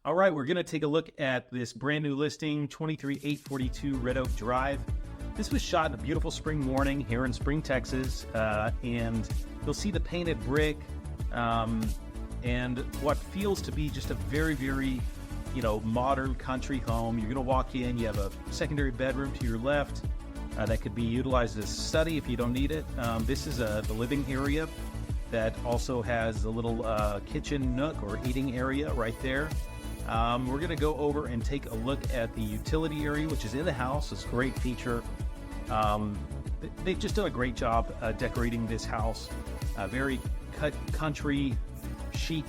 All right, we're going to take a look at this brand new listing, 23842 Red Oak Drive. This was shot in a beautiful spring morning here in Spring, Texas, and you'll see the painted brick and what feels to be just a very, very, modern country home. You're going to walk in, you have a secondary bedroom to your left that could be utilized as a study if you don't need it. This is the living area that also has a little kitchen nook or eating area right there. We're going to go over and take a look at the utility area, which is in the house. It's a great feature. They've just done a great job decorating this house. Very country chic.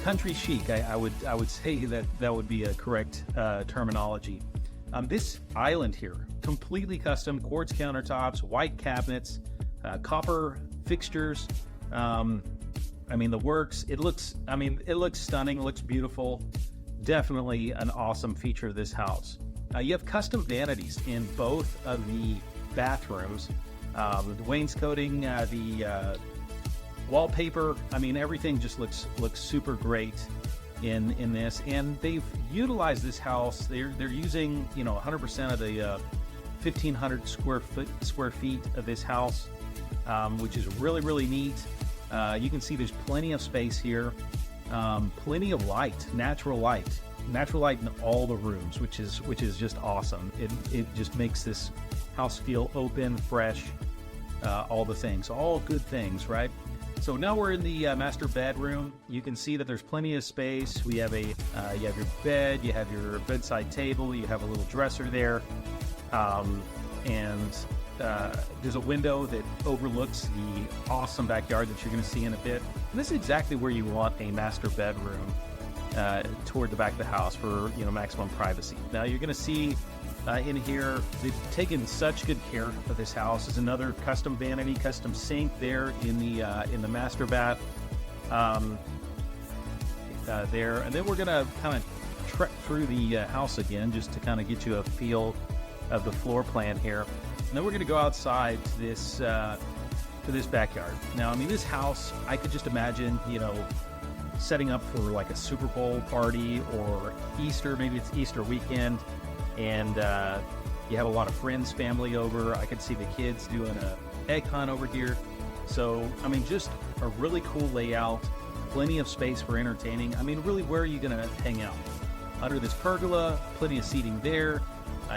I would say that would be a correct terminology. This island here, completely custom, quartz countertops, white cabinets, copper fixtures. The works. It looks stunning. It looks beautiful. Definitely an awesome feature of this house. You have custom vanities in both of the bathrooms. The wainscoting, the wallpaper. everything just looks super great in this. And they've utilized this house. They're using 100% of the 1,500 square feet of this house, which is really, really neat. You can see there's plenty of space here, plenty of light, natural light in all the rooms, which is just awesome. It just makes this house feel open, fresh, all the things, all good things, right? So now we're in the master bedroom. You can see that there's plenty of space. We have you have your bed, you have your bedside table, you have a little dresser there, and there's a window that overlooks the awesome backyard that you're going to see in a bit. And this is exactly where you want a master bedroom toward the back of the house for maximum privacy. Now you're going to see in here they've taken such good care of this house. There's another custom vanity, custom sink there in the master bath there. And then we're going to kind of trek through the house again just to kind of get you a feel of the floor plan here. And then we're going to go outside to this backyard. Now, this house, I could just imagine, setting up for like a Super Bowl party or Easter. Maybe it's Easter weekend, and you have a lot of friends, family over. I could see the kids doing a egg hunt over here. So, just a really cool layout. Plenty of space for entertaining. Really, where are you going to hang out? Under this pergola, plenty of seating there.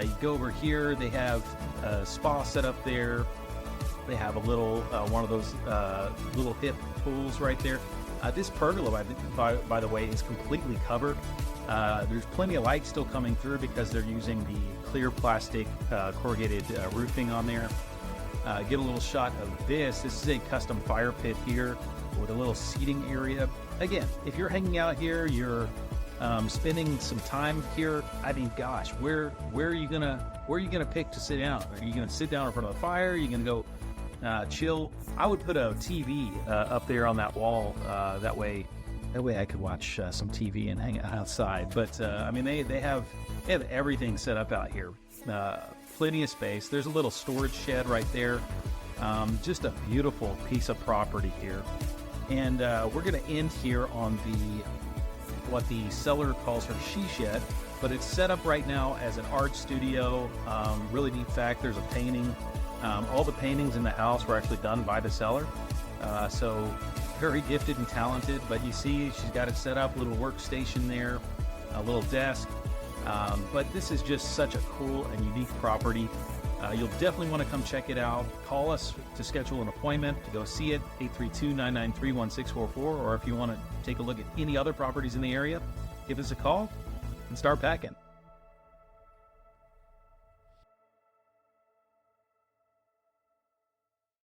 You go over here, they have a spa set up there. They have a little, one of those little hip pools right there. This pergola, by the way, is completely covered. There's plenty of light still coming through because they're using the clear plastic corrugated roofing on there. Get a little shot of this. This is a custom fire pit here with a little seating area. Again, if you're hanging out here, you're spending some time here. Gosh, where are you gonna pick to sit down? Are you gonna sit down in front of the fire? Are you gonna go chill? I would put a TV up there on that wall. That way I could watch some TV and hang out outside. But they have everything set up out here. Plenty of space. There's a little storage shed right there. Just a beautiful piece of property here. And we're gonna end here on what the seller calls her she shed, but it's set up right now as an art studio. Really neat fact, there's a painting. All the paintings in the house were actually done by the seller. So very gifted and talented, but you see she's got it set up, a little workstation there, a little desk. But this is just such a cool and unique property. You'll definitely want to come check it out. Call us to schedule an appointment to go see it, 832-993-1644, or if you want to take a look at any other properties in the area, give us a call and start packing.